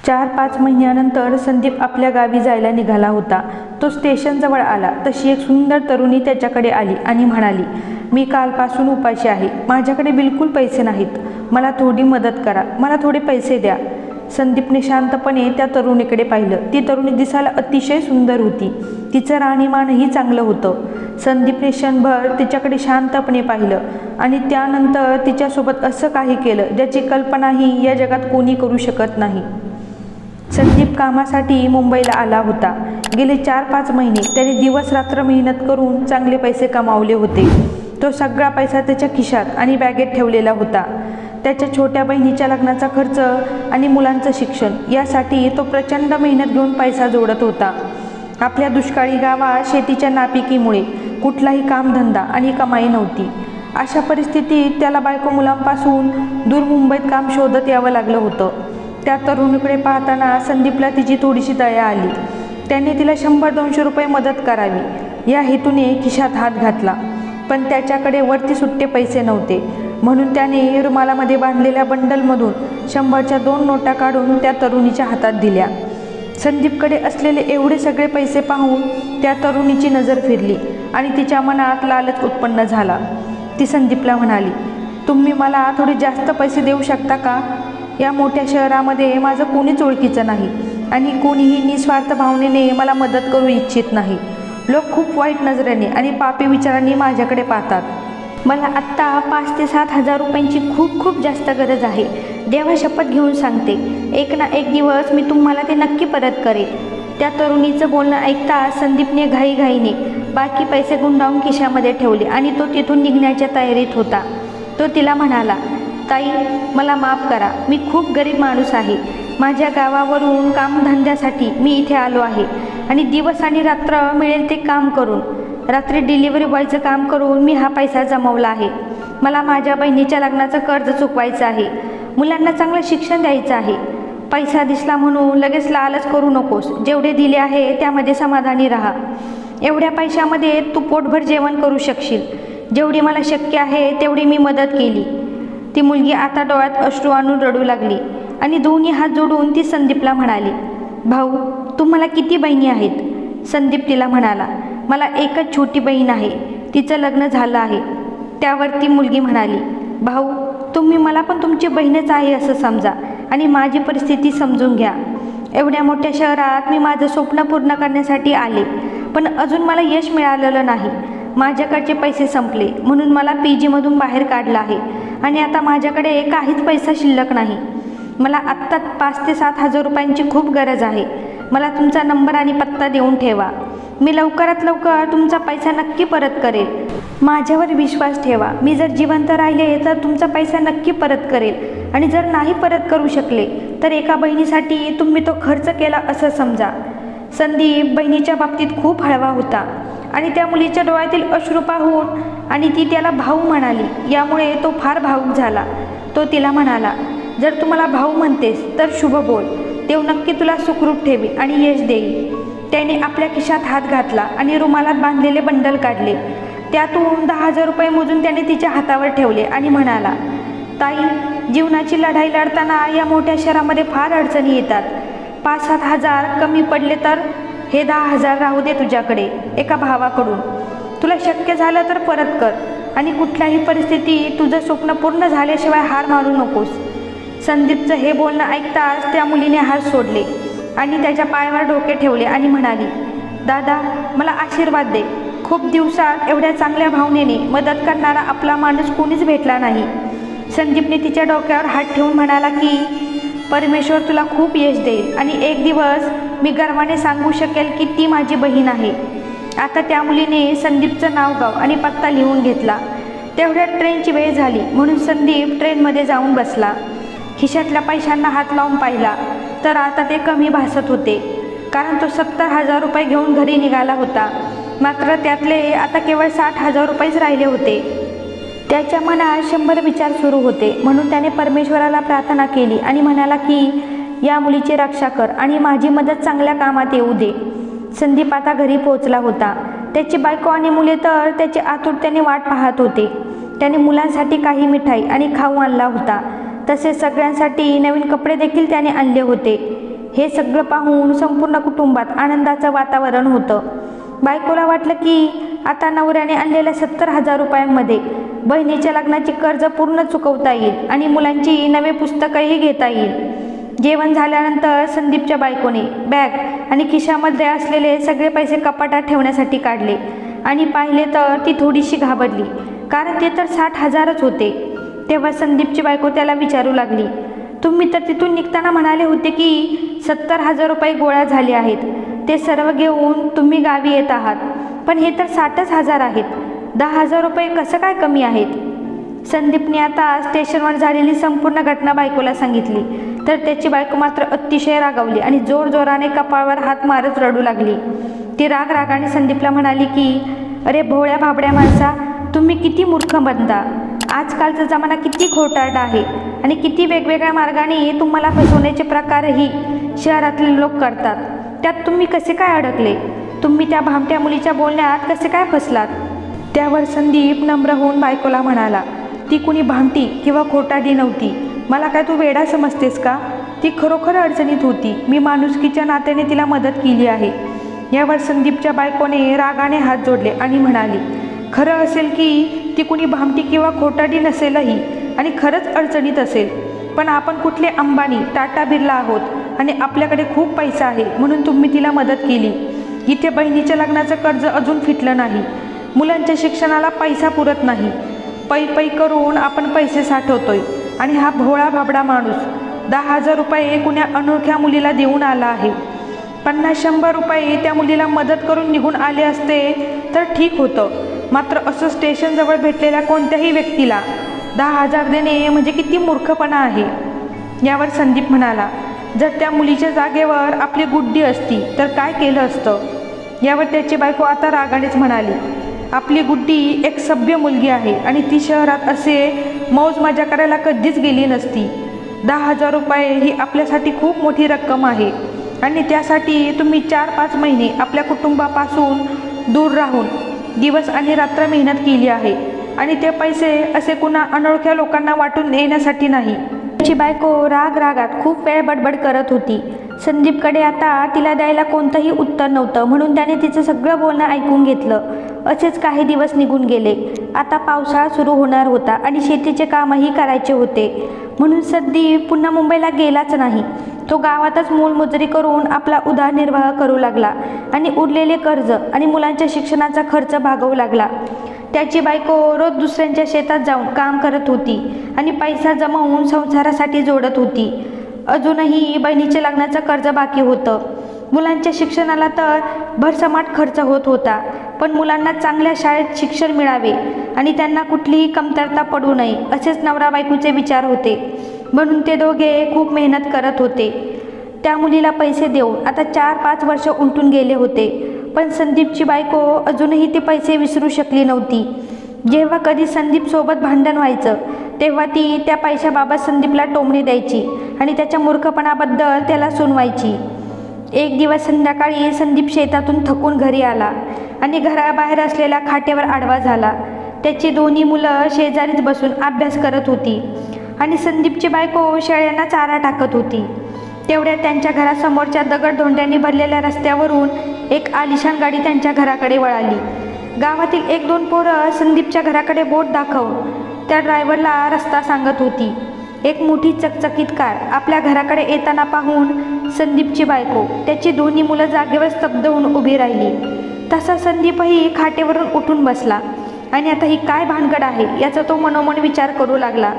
4-5 महिन्यानंतर संदीप आपल्या गावी जायला निघाला होता. तो स्टेशनजवळ आला तशी एक सुंदर तरुणी त्याच्याकडे आली आणि म्हणाली, मी कालपासून उपाशी आहे. माझ्याकडे बिलकुल पैसे नाहीत. मला थोडी मदत करा. मला थोडे पैसे द्या. संदीपने शांतपणे त्या तरुणीकडे पाहिलं. ती तरुणी दिसायला अतिशय सुंदर होती. तिचं राहणीमानही चांगलं होतं. संदीपने क्षणभर तिच्याकडे शांतपणे पाहिलं आणि त्यानंतर तिच्यासोबत असं काही केलं ज्याची कल्पनाही या जगात कोणी करू शकत नाही. संदीप कामासाठी मुंबईला आला होता. गेले 4-5 महिने त्याने दिवस रात्र मेहनत करून चांगले पैसे कमावले होते. तो सगळा पैसा त्याच्या खिशात आणि बॅगेत ठेवलेला होता. त्याच्या छोट्या बहिणीच्या लग्नाचा खर्च आणि मुलांचं शिक्षण यासाठी तो प्रचंड मेहनत घेऊन पैसा जोडत होता. आपल्या दुष्काळी गावात शेतीच्या नापिकीमुळे कुठलाही कामधंदा आणि कमाई नव्हती. अशा परिस्थितीत त्याला बायको मुलांपासून दूर मुंबईत काम शोधत यावं लागलं होतं. त्या तरुणीकडे पाहताना संदीपला तिची थोडीशी दया आली. त्याने तिला 100-200 रुपये मदत करावी या हेतूने खिशात हात घातला. पण त्याच्याकडे वरती सुट्टे पैसे नव्हते. म्हणून त्याने रुमालामध्ये बांधलेल्या बंडलमधून 100च्या 2 नोटा काढून त्या तरुणीच्या हातात दिल्या. संदीपकडे असलेले एवढे सगळे पैसे पाहून त्या तरुणीची नजर फिरली आणि तिच्या मनात लालच उत्पन्न झाला. ती संदीपला म्हणाली, तुम्ही मला थोडे जास्त पैसे देऊ शकता का? या मोठ्या शहरामध्ये माझं कोणीच ओळखीचं नाही आणि कोणीही निस्वार्थ भावनेने मला मदत करू इच्छित नाही. लोक खूप वाईट नजरेने आणि पापी विचारांनी माझ्याकडे पाहतात. मला आत्ता 5 ते 7 हजार रुपयांची खूप जास्त गरज आहे. देवा शपथ घेऊन सांगते, एक ना एक दिवस मी तुम्हाला ते नक्की परत करेन. त्या तरुणीचं बोलणं ऐकता संदीपने घाईघाईने बाकी पैसे गुंडाळून खिशामध्ये ठेवले आणि तो तिथून निघण्याच्या तयारीत होता. तो तिला म्हणाला, ताई, मला माफ करा. मी खूप गरीब माणूस आहे. माझ्या गावावरून कामधंद्यासाठी मी इथे आलो आहे आणि दिवस आणि रात्र मिळेल ते काम करून, रात्री डिलिव्हरी बॉयचं काम करून मी हा पैसा जमवला आहे. मला माझ्या बहिणीच्या लग्नाचं कर्ज चुकवायचं आहे. मुलांना चांगलं शिक्षण द्यायचं आहे. पैसा दिसला म्हणून लगेच लालच करू नकोस. जेवढे दिले आहे त्यामध्ये समाधानी राहा. एवढ्या पैशामध्ये तू पोटभर जेवण करू शकशील. जेवढी मला शक्य आहे तेवढी मी मदत केली. ती मुलगी आता डोळ्यात अश्रू आणून रडू लागली आणि दोन्ही हात जोडून ती संदीपला म्हणाली, भाऊ, तुम्हाला किती बहिणी आहेत? संदीप तिला म्हणाला, मला एकच छोटी बहीण आहे. तिचं लग्न झालं आहे. त्यावर ती मुलगी म्हणाली, भाऊ, तुम्ही मला पण तुमची बहीणच आहे असं समजा आणि माझी परिस्थिती समजून घ्या. एवढ्या मोठ्या शहरात मी माझं स्वप्न पूर्ण करण्यासाठी आले, पण अजून मला यश मिळालेलं नाही. माझ्याकडचे पैसे संपले म्हणून मला PGमधून बाहेर काढलं आहे आणि आता माझ्याकडे काहीच पैसा शिल्लक नाही. मला आत्ता 5 ते 7 हजार रुपयांची खूप गरज आहे. मला तुमचा नंबर आणि पत्ता देऊन ठेवा. मी लवकरात लवकर तुमचा पैसा नक्की परत करेल. माझ्यावर विश्वास ठेवा. मी जर जिवंत राहिले तर तुमचा पैसा नक्की परत करेल आणि जर नाही परत करू शकले तर एका बहिणीसाठी तुम्ही तो खर्च केला असं समजा. संदीप बहिणीच्या बाबतीत खूप हळवा होता आणि त्या मुलीच्या डोळ्यातील अश्रू पाहून आणि ती त्याला भाऊ म्हणाली यामुळे तो फार भावूक झाला. तो तिला म्हणाला, जर तू मला भाऊ म्हणतेस तर शुभ बोल. देव नक्की तुला सुखरूप ठेवी आणि यश देईल. त्याने आपल्या खिशात हात घातला आणि रुमालात बांधलेले बंडल काढले. त्यातून 10,000 रुपये मोजून त्याने तिच्या हातावर ठेवले आणि म्हणाला, ताई, जीवनाची लढाई लढताना या मोठ्या शहरामध्ये फार अडचणी येतात. 5-7 हजार कमी पडले तर हे 10,000 राहू दे तुझ्याकडे एका भावाकडून. तुला शक्य झालं तर परत कर आणि कुठल्याही परिस्थितीत तुझं स्वप्न पूर्ण झाल्याशिवाय हार मानू नकोस. संदीपचं हे बोलणं ऐकताच त्या मुलीने हात सोडले आणि त्याच्या पायावर डोके ठेवले आणि म्हणाली, दादा, मला आशीर्वाद दे. खूप दिवसात एवढ्या चांगल्या भावनेने मदत करणारा आपला माणूस कोणीच भेटला नाही. संदीपने तिच्या डोक्यावर हात ठेवून म्हणाला की परमेश्वर तुला खूप यश देईल आणि एक दिवस मी गर्वाने सांगू शकेल की ती माझी बहीण आहे. आता त्या मुलीने संदीपचं नाव गाव आणि पत्ता लिहून घेतला. तेवढ्यात ट्रेनची वेळ झाली म्हणून संदीप ट्रेनमध्ये जाऊन बसला. खिशातल्या पैशांना हात लावून पाहिला तर आता ते कमी भासत होते, कारण तो 70,000 रुपये घेऊन घरी निघाला होता. मात्र त्यातले आता केवळ 60,000 रुपयेच राहिले होते. त्याच्या मनात 100 विचार सुरू होते. म्हणून त्याने परमेश्वराला प्रार्थना केली आणि म्हणाला की या मुलीची रक्षा कर आणि माझी मदत चांगल्या कामात येऊ दे. संदीप आता घरी पोहोचला होता. त्याची बायको आणि मुले तर त्याची आतुरतेने वाट पाहत होते. त्याने मुलांसाठी काही मिठाई आणि खाऊ आणला होता. तसेच सगळ्यांसाठी नवीन कपडे देखील त्याने आणले होते. हे सगळं पाहून संपूर्ण कुटुंबात आनंदाचं वातावरण होतं. बायकोला वाटलं की आता नवऱ्याने आणलेल्या 70,000 रुपयांमध्ये बहिणीच्या लग्नाची कर्ज पूर्ण चुकवता येईल आणि मुलांची नवे पुस्तकंही घेता येईल. जेवण झाल्यानंतर संदीपच्या बायकोने बॅग आणि खिशामध्ये असलेले सगळे पैसे कपाटात ठेवण्यासाठी काढले आणि पाहिले तर ती थोडीशी घाबरली, कारण ते तर 60,000च होते. तेव्हा संदीपची बायको त्याला विचारू लागली, तुम्ही तर तिथून निघताना म्हणाले होते की 70,000 रुपये गोळा झाले आहेत. ते सर्व घेऊन तुम्ही गावी येत आहात, पण हे तर 60,000 आहेत. 10,000 रुपये कसं काय कमी आहेत? संदीपने आता स्टेशनवर झालेली संपूर्ण घटना बायकोला सांगितली, तर त्याची बायको मात्र अतिशय रागावली आणि जोरजोराने कपाळावर हात मारत रडू लागली. ती रागाने संदीपला म्हणाली की अरे भोळ्या भाबड्या माणसा, तुम्ही किती मूर्ख बनता. आजकालचा जमाना किती खोटारडा आहे आणि किती वेगवेगळ्या मार्गाने तुम्हाला फसवण्याचे प्रकारही शहरातले लोक करतात. त्यात तुम्ही कसे काय अडकले? तुम्ही त्या भामट्या मुलीच्या बोलण्यात कसे काय फसलात? त्यावर संदीप नम्र होऊन बायकोला म्हणाला, ती कुणी भामटी किंवा खोटारडी नव्हती. मला काय तू वेडा समजतेस का? ती खरोखर अडचणीत होती. मी माणुसकीच्या नात्याने तिला मदत केली आहे. यावर संदीपच्या बायकोने रागाने हात जोडले आणि म्हणाली, खरं असेल की ती कुणी भामटी किंवा खोटारडी नसेलही आणि खरंच अडचणीत असेल, पण आपण कुठले अंबानी टाटा बिर्ला आहोत आणि आपल्याकडे खूप पैसा आहे म्हणून तुम्ही तिला मदत केली. इथे बहिणीच्या लग्नाचं कर्ज अजून फिटलं नाही, मुलांच्या शिक्षणाला पैसा पुरत नाही, पै करून आपण पैसे साठवतोय आणि हा भोळा भाबडा माणूस 10,000 रुपये कुण्या अनोळख्या मुलीला देऊन आला आहे. 50-100 रुपये त्या मुलीला मदत करून निघून आले असते तर ठीक होतं, मात्र असं स्टेशनजवळ भेटलेल्या कोणत्याही व्यक्तीला 10,000 देणे म्हणजे किती मूर्खपणा आहे. यावर संदीप म्हणाला, जर त्या मुलीच्या जागेवर आपली गुड्डी असती तर काय केलं असतं? यावर त्याची बायको आता रागानेच म्हणाली, आपली गुड्डी एक सभ्य मुलगी आहे आणि ती शहरात असे मौज मजा करायला कधीच गेली नसती. 10,000 रुपये ही आपल्यासाठी खूप मोठी रक्कम आहे आणि त्यासाठी तुम्ही 4-5 महिने आपल्या कुटुंबापासून दूर राहून दिवस आणि रात्र मेहनत केली आहे आणि ते पैसे असे कुणा अनोळख्या लोकांना वाटून येण्यासाठी नाही. त्याची बायको रागात खूप वेळ बडबड करत होती. संदीपकडे आता तिला द्यायला कोणतंही उत्तर नव्हतं, म्हणून त्याने तिचं सगळं बोलणं ऐकून घेतलं. असेच काही दिवस निघून गेले. आता पावसाळा सुरू होणार होता आणि शेतीचे कामही करायचे होते, म्हणून संदीप पुन्हा मुंबईला गेलाच नाही. तो गावातच मोलमजुरी करून आपला उदरनिर्वाह करू लागला आणि उरलेले कर्ज आणि मुलांच्या शिक्षणाचा खर्च भागवू लागला. त्याची बायको रोज दुसऱ्यांच्या शेतात जाऊन काम करत होती आणि पैसा जमवून संसारासाठी जोडत होती. अजूनही बहिणीच्या लग्नाचं कर्ज बाकी होतं. मुलांच्या शिक्षणाला तर भरसमाट खर्च होत होता, पण मुलांना चांगल्या शाळेत शिक्षण मिळावे आणि त्यांना कुठलीही कमतरता पडू नये असेच नवरा बायकोचे विचार होते. म्हणून ते दोघे खूप मेहनत करत होते. त्या मुलीला पैसे देऊन आता 4-5 वर्ष उलटून गेले होते, पण संदीपची बायको अजूनही ते पैसे विसरू शकली नव्हती. जेव्हा कधी संदीपसोबत भांडण व्हायचं तेव्हा ती त्या पैशाबाबत संदीपला टोमणे द्यायची आणि त्याच्या मूर्खपणाबद्दल त्याला सुनवायची. एक दिवस संध्याकाळी संदीप शेतातून थकून घरी आला आणि घराबाहेर असलेल्या खाटेवर आडवा झाला. त्याची दोन्ही मुलं शेजारीच बसून अभ्यास करत होती आणि संदीपची बायको शेळ्यांना चारा टाकत होती. तेवढ्यात त्यांच्या घरासमोरच्या दगडधोंड्यांनी भरलेल्या रस्त्यावरून एक आलिशान गाडी त्यांच्या घराकडे वळाली. गावातील 1-2 पोरं संदीपच्या घराकडे बोट दाखवून त्या ड्रायव्हरला रस्ता सांगत होती. एक मोठी चकचकीत कार आपल्या घराकडे येताना पाहून संदीपची बायको, त्याची दोन्ही मुलं जागेवर स्तब्ध होऊन उभी राहिली. तसा संदीपही खाटेवरून उठून बसला आणि आता ही काय भानगड आहे याचा तो मनोमन विचार करू लागला.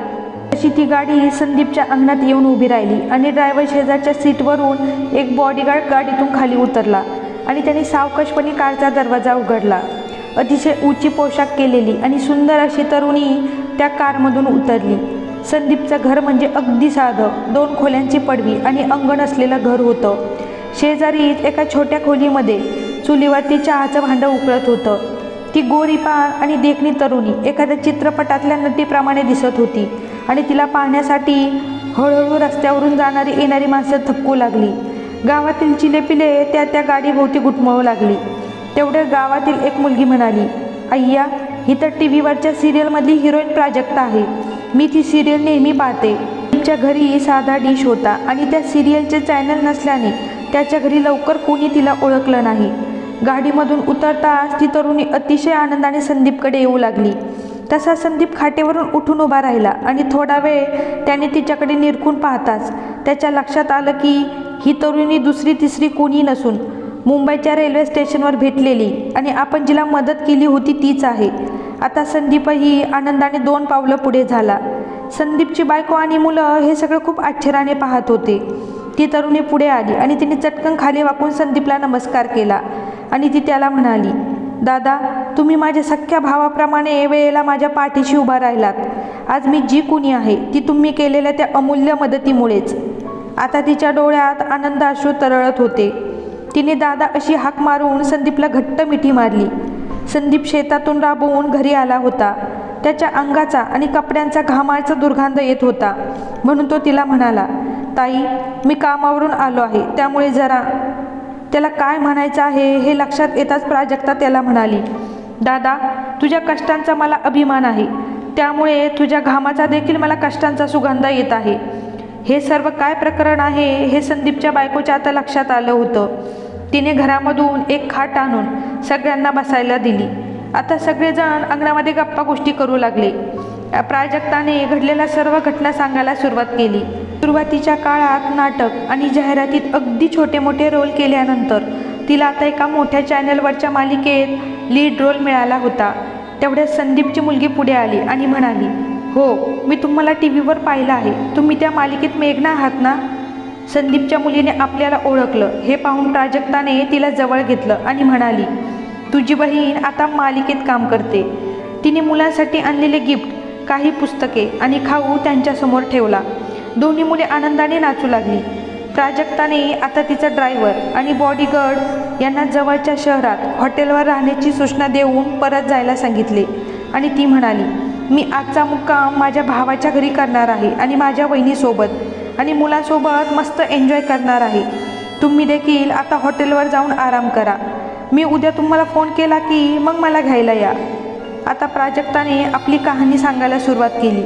अशी ती गाडी संदीपच्या अंगणात येऊन उभी राहिली आणि ड्रायव्हर शेजारच्या सीटवरून एक बॉडीगार्ड गाडीतून खाली उतरला आणि त्याने सावकाशपणे कारचा दरवाजा उघडला. अतिशय उंची पोशाख केलेली आणि सुंदर अशी तरुणी त्या कारमधून उतरली. संदीपचं घर म्हणजे अगदी साधं 2 खोल्यांची पडवी आणि अंगण असलेलं घर होतं. शेजारीच एका छोट्या खोलीमध्ये चुलीवरती चहाचं भांडं उकळत होतं. ती गोरीपान आणि देखणी तरुणी एखाद्या चित्रपटातल्या नटीप्रमाणे दिसत होती आणि तिला पाहण्यासाठी हळूहळू रस्त्यावरून जाणारी येणारी माणसं थक्कू लागली. गावातील चिलेपिले त्या गाडीभोवती घुटमळू लागली. तेवढ्या गावातील एक मुलगी म्हणाली, अय्या, ही तर TV वरच्या सिरियलमधली हिरोईन प्राजक्ता आहे. मी ती सिरियल नेहमी पाहते. संदीपच्या घरी साधा डिश होता आणि त्या सिरियलचे चॅनल नसल्याने त्याच्या घरी लवकर कोणी तिला ओळखलं नाही. गाडीमधून उतरताच ती तरुणी अतिशय आनंदाने संदीपकडे येऊ लागली. तसा संदीप खाटेवरून उठून उभा राहिला आणि थोडा वेळ त्याने तिच्याकडे निरखून पाहताच त्याच्या लक्षात आलं की ही तरुणी दुसरी तिसरी कोणी नसून मुंबईच्या रेल्वे स्टेशनवर भेटलेली आणि आपण जिला मदत केली होती तीच आहे. आता संदीपही आनंदाने 2 पावलं पुढे झाला. संदीपची बायको आणि मुलं हे सगळं खूप आश्चर्याने पाहत होते. ती तरुणी पुढे आली आणि तिने चटकन खाली वाकून संदीपला नमस्कार केला आणि ती त्याला म्हणाली, दादा, तुम्ही माझ्या सख्ख्या भावाप्रमाणे वेळेला माझ्या पाठीशी उभा राहिलात. आज मी जी कुणी आहे ती तुम्ही केलेल्या त्या अमूल्य मदतीमुळेच. आता तिच्या डोळ्यात आनंद अश्रू तरळत होते. तिने दादा अशी हाक मारून संदीपला घट्ट मिठी मारली. संदीप शेतातून राबवून घरी आला होता. त्याच्या अंगाचा आणि कपड्यांचा घामाचा दुर्गंध येत होता. म्हणून तो तिला म्हणाला, ताई, मी कामावरून आलो आहे, त्यामुळे जरा. त्याला काय म्हणायचं आहे हे लक्षात येताच प्राजक्ता त्याला म्हणाली, दादा, तुझ्या कष्टांचा मला अभिमान आहे, त्यामुळे तुझ्या घामाचा देखील मला कष्टांचा सुगंध येत आहे. हे सर्व काय प्रकरण आहे हे संदीपच्या बायकोच्या आता लक्षात आलं होतं. तिने घरामधून एक खाट आणून सगळ्यांना बसायला दिली. आता सगळेजण अंगणामध्ये गप्पा गोष्टी करू लागले. प्राजक्ताने घडलेल्या सर्व घटना सांगायला सुरुवात केली. सुरुवातीच्या काळात नाटक आणि जाहिरातीत अगदी छोटे मोठे रोल केल्यानंतर तिला आता एका मोठ्या चॅनलवरच्या मालिकेत लीड रोल मिळाला होता. तेवढ्यात संदीपची मुलगी पुढे आली आणि म्हणाली, हो, मी तुम्हाला TV वर पाहिलं आहे. तुम्ही त्या मालिकेत मेघना आहात ना? संदीपच्या मुलीने आपल्याला ओळखलं हे पाहून प्राजक्ताने तिला जवळ घेतलं आणि म्हणाली, तुझी बहीण आता मालिकेत काम करते. तिने मुलांसाठी आणलेले गिफ्ट, काही पुस्तके आणि खाऊ त्यांच्यासमोर ठेवला. दोन्ही मुले आनंदाने नाचू लागली. प्राजक्ताने आता तिचा ड्रायव्हर आणि बॉडीगार्ड यांना जवळच्या शहरात हॉटेलवर राहण्याची सूचना देऊन परत जायला सांगितले आणि ती म्हणाली, मी आजचा मुक्काम माझ्या भावाच्या घरी करणार आहे आणि माझ्या वहिनीसोबत आणि मुलासोबत मस्त एन्जॉय करणार आहे. तुम्ही देखील आता हॉटेलवर जाऊन आराम करा. मी उद्या तुम्हाला फोन केला की मग मला घ्यायला या. आता प्राजक्ताने आपली कहाणी सांगायला सुरुवात केली.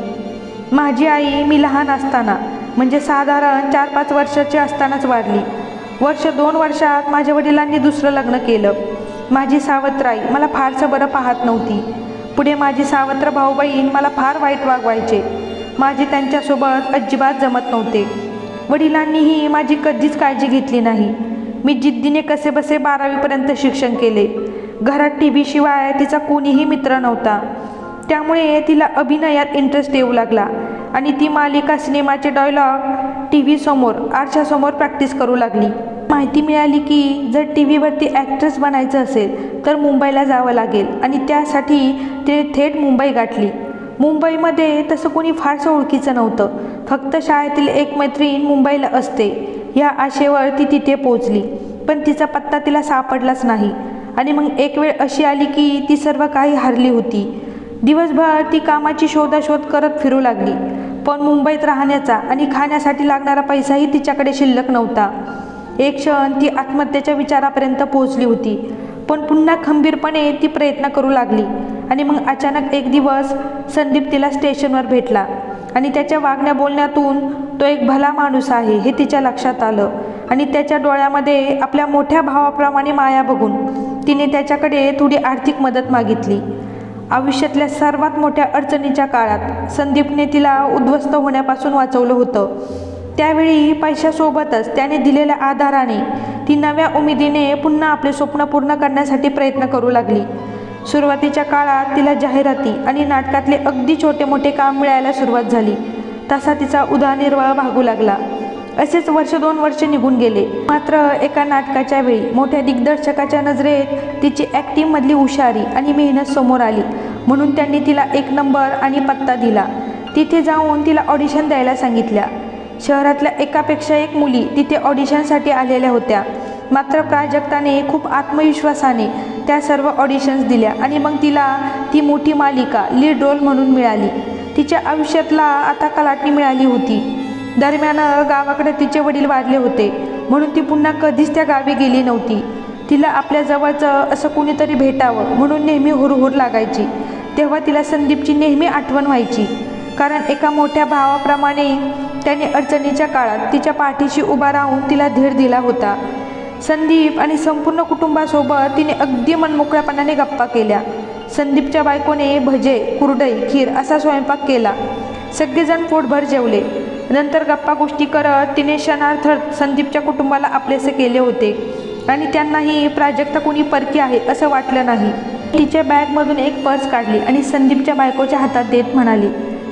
माझी आई मी लहान असताना म्हणजे साधारण 4-5 वर्षाची असतानाच वारली. 2 वर्षात माझ्या वडिलांनी दुसरं लग्न केलं. माझी सावत्र आई मला फारसं बरं पाहत नव्हती. पुढे माझी सावत्र भाऊ बहीण मला फार वाईट वागवायचे. माझे त्यांच्यासोबत अजिबात जमत नव्हते. वडिलांनीही माझी कधीच काळजी घेतली नाही. मी जिद्दीने कसेबसे 12वीपर्यंत शिक्षण केले. घरात TV शिवाय तिचा कोणीही मित्र नव्हता. त्यामुळे तिला अभिनयात इंटरेस्ट येऊ लागला आणि ती मालिका, सिनेमाचे डायलॉग TV समोर, आरशासमोर प्रॅक्टिस करू लागली. माहिती मिळाली की जर TV वरती ॲक्ट्रेस बनायचं असेल तर मुंबईला जावं लागेल आणि त्यासाठी तिने थेट मुंबई गाठली. मुंबईमध्ये तसं कोणी फारसं ओळखीचं नव्हतं. फक्त शाळेतील एक मैत्रीण मुंबईला असते या आशेवर ती तिथे पोचली. पण तिचा पत्ता तिला सापडलाच नाही आणि मग एक वेळ अशी आली की ती सर्व काही हरली होती. दिवसभर ती कामाची शोधाशोध करत फिरू लागली. पण मुंबईत राहण्याचा आणि खाण्यासाठी लागणारा पैसाही तिच्याकडे शिल्लक नव्हता. एक क्षण ती आत्महत्येच्या विचारापर्यंत पोहोचली होती. पण पुन्हा खंबीरपणे ती प्रयत्न करू लागली आणि मग अचानक एक दिवस संदीप तिला स्टेशनवर भेटला आणि त्याच्या वागण्या बोलण्यातून तो एक भला माणूस आहे हे तिच्या लक्षात आलं आणि त्याच्या डोळ्यामध्ये आपल्या मोठ्या भावाप्रमाणे माया बघून तिने त्याच्याकडे थोडी आर्थिक मदत मागितली. आयुष्यातल्या सर्वात मोठ्या अडचणीच्या काळात संदीपने तिला उद्ध्वस्त होण्यापासून वाचवलं होतं. त्यावेळी पैशासोबतच त्याने दिलेल्या आधाराने ती नव्या उमेदीने पुन्हा आपले स्वप्न पूर्ण करण्यासाठी प्रयत्न करू लागली. सुरुवातीच्या काळात तिला जाहिराती आणि नाटकातले अगदी छोटे मोठे काम मिळायला सुरुवात झाली. तसा तिचा उदरनिर्वाह भागू लागला. असेच 1-2 वर्ष निघून गेले. मात्र एका नाटकाच्या वेळी मोठ्या दिग्दर्शकाच्या नजरेत तिची ॲक्टिंगमधली हुशारी आणि मेहनत समोर आली. म्हणून त्यांनी तिला 1 नंबर आणि पत्ता दिला. तिथे जाऊन तिला ऑडिशन द्यायला सांगितल्या. शहरातल्या एकापेक्षा एक मुली तिथे ऑडिशनसाठी आलेल्या होत्या. मात्र प्राजक्ताने खूप आत्मविश्वासाने त्या सर्व ऑडिशन्स दिल्या आणि मग तिला ती मोठी मालिका लीड रोल म्हणून मिळाली. तिच्या आयुष्यातला आता कलाटणी मिळाली होती. दरम्यान गावाकडे तिचे वडील वारले होते म्हणून ती पुन्हा कधीच त्या गावी गेली नव्हती. तिला आपल्या जवळचं असं कुणीतरी भेटावं म्हणून नेहमी हुरहुर लागायची. तेव्हा तिला संदीपची नेहमी आठवण व्हायची. कारण एका मोठ्या भावाप्रमाणे त्याने अडचणीच्या काळात तिच्या पाठीशी उभा राहून तिला धीर दिला होता. संदीप आणि संपूर्ण कुटुंबासोबत तिने अगदी मनमोकळ्यापणाने गप्पा केल्या. संदीपच्या बायकोने भजे, कुरडई, खीर असा स्वयंपाक केला. सगळेजण पोटभर जेवले. नंतर गप्पा गोष्टी करत तिने क्षणार्थ संदीपच्या कुटुंबाला आपलेसे केले होते आणि त्यांनाही प्राजक्ता कोणी परकी आहे असं वाटलं नाही. तिच्या बॅगमधून एक पर्स काढली आणि संदीपच्या बायकोच्या हातात देत म्हणाली,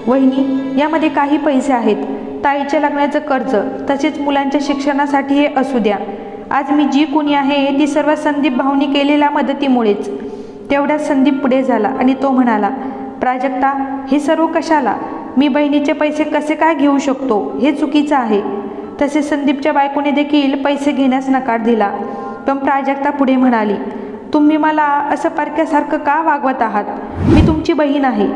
वहिनी, यामध्ये काही पैसे आहेत. ताईच्या लग्नाचं कर्ज, तसेच मुलांच्या शिक्षणासाठी हे असू द्या. आज मी जी कोणी आहे ती सर्व संदीप भाऊनी केलेल्या मदतीमुळेच. तेवढ्यात संदीप पुढे झाला आणि तो म्हणाला, प्राजक्ता, हे सर्व कशाला? मी बहिणीचे पैसे कसे काय घेऊ शकतो? हे चुकीचं आहे. तसे संदीपच्या बायकोने देखील पैसे घेण्यास नकार दिला. पण प्राजक्ता पुढे म्हणाली, तुम्ही मला असं परक्यासारखं का वागवत आहात? मी तुमची बहीण आहे.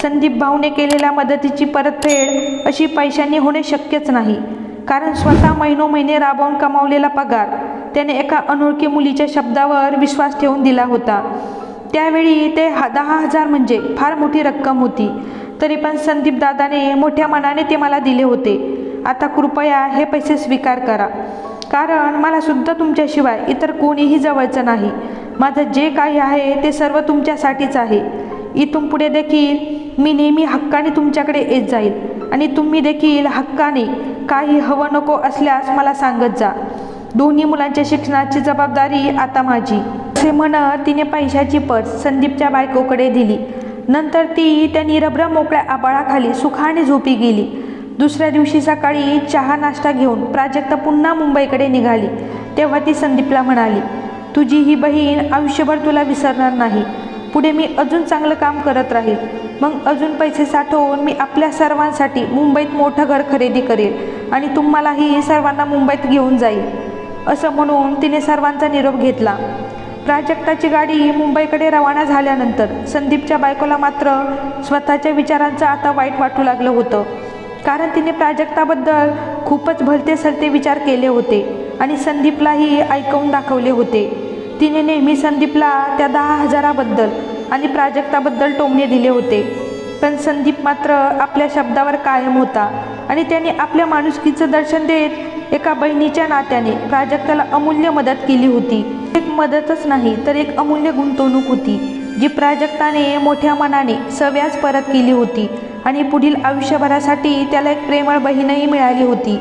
संदीप भाऊने केलेल्या मदतीची परतफेड अशी पैशांनी होणे शक्यच नाही. कारण स्वतः महिनोमहिने राबवून कमावलेला पगार त्याने एका अनोळखी मुलीच्या शब्दावर विश्वास ठेवून दिला होता. त्यावेळी ते 10,000 म्हणजे फार मोठी रक्कम होती. तरी पण संदीप दादाने मोठ्या मनाने ते मला दिले होते. आता कृपया हे पैसे स्वीकार करा, कारण मला सुद्धा तुमच्याशिवाय इतर कोणीही जवळचं नाही. माझं जे काही आहे ते सर्व तुमच्यासाठीच आहे. इथून पुढे देखील मी नेहमी हक्काने तुमच्याकडे येत जाईल आणि तुम्ही देखील हक्काने काही हवं नको असल्यास मला सांगत जा. दोन्ही मुलांच्या शिक्षणाची जबाबदारी आता माझी. असे म्हणत तिने पैशाची पर्स संदीपच्या बायकोकडे दिली. नंतर ती त्या निरभ्र मोकळ्या आभाळाखाली सुखाने झोपी गेली. दुसऱ्या दिवशी सकाळी चहा नाश्ता घेऊन प्राजक्ता पुन्हा मुंबईकडे निघाली. तेव्हा ती संदीपला म्हणाली, तुझी ही बहीण आयुष्यभर तुला विसरणार नाही. पुढे मी अजून चांगलं काम करत राहील. मग अजून पैसे साठवून मी आपल्या सर्वांसाठी मुंबईत मोठं घर खरेदी करेल आणि तुम्हालाही सर्वांना मुंबईत घेऊन जाईल. असं म्हणून तिने सर्वांचा निरोप घेतला. प्राजक्ताची गाडी मुंबईकडे रवाना झाल्यानंतर संदीपच्या बायकोला मात्र स्वतःच्या विचारांचं आता वाईट वाटू लागलं होतं. कारण तिने प्राजक्ताबद्दल खूपच भलते सलते विचार केले होते आणि संदीपलाही ऐकवून दाखवले होते. तिने नेहमी संदीपला त्या 10,000बद्दल आणि प्राजक्ताबद्दल टोमणे दिले होते. पण संदीप मात्र आपल्या शब्दावर कायम होता आणि त्याने आपल्या माणुसकीचं दर्शन देत एका बहिणीच्या नात्याने प्राजक्ताला अमूल्य मदत केली होती. एक मदतच नाही तर एक अमूल्य गुंतवणूक होती, जी प्राजक्ताने मोठ्या मनाने सव्याज परत केली होती आणि पुढील आयुष्यभरासाठी त्याला एक प्रेमळ बहीणही मिळाली होती.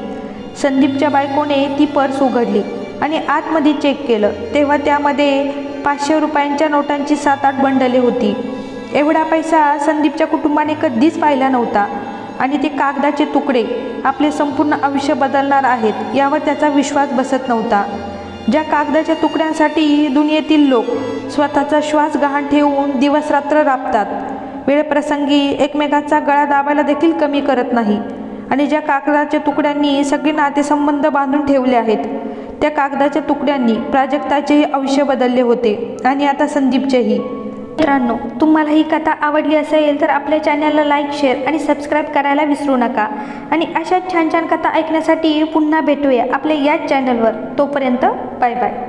संदीपच्या बायकोने ती पर्स उघडली आणि आतमध्ये चेक केलं. तेव्हा त्यामध्ये 500 रुपयांच्या नोटांची 7-8 बंडले होती. एवढा पैसा संदीपच्या कुटुंबाने कधीच पाहिला नव्हता आणि ते कागदाचे तुकडे आपले संपूर्ण आयुष्य बदलणार आहेत यावर त्याचा विश्वास बसत नव्हता. ज्या कागदाच्या तुकड्यांसाठी दुनियेतील लोक स्वतःचा श्वास गहाण ठेवून दिवसरात्र राबतात, वेळप्रसंगी एकमेकांचा गळा दाबायला देखील कमी करत नाही, आणि ज्या कागदाच्या तुकड्यांनी सगळे नातेसंबंध बांधून ठेवले आहेत, त्या कागदाच्या तुकड्यांनी प्राजक्ताचेही आयुष्य बदलले होते आणि आता संदीपचेही. मित्रांनो, तुम्हाला ही कथा आवडली असेल तर आपल्या चॅनलला लाईक, शेअर आणि सबस्क्राईब करायला विसरू नका. आणि अशाच छान छान कथा ऐकण्यासाठी पुन्हा भेटूया आपल्या याच चॅनलवर. तोपर्यंत बाय बाय.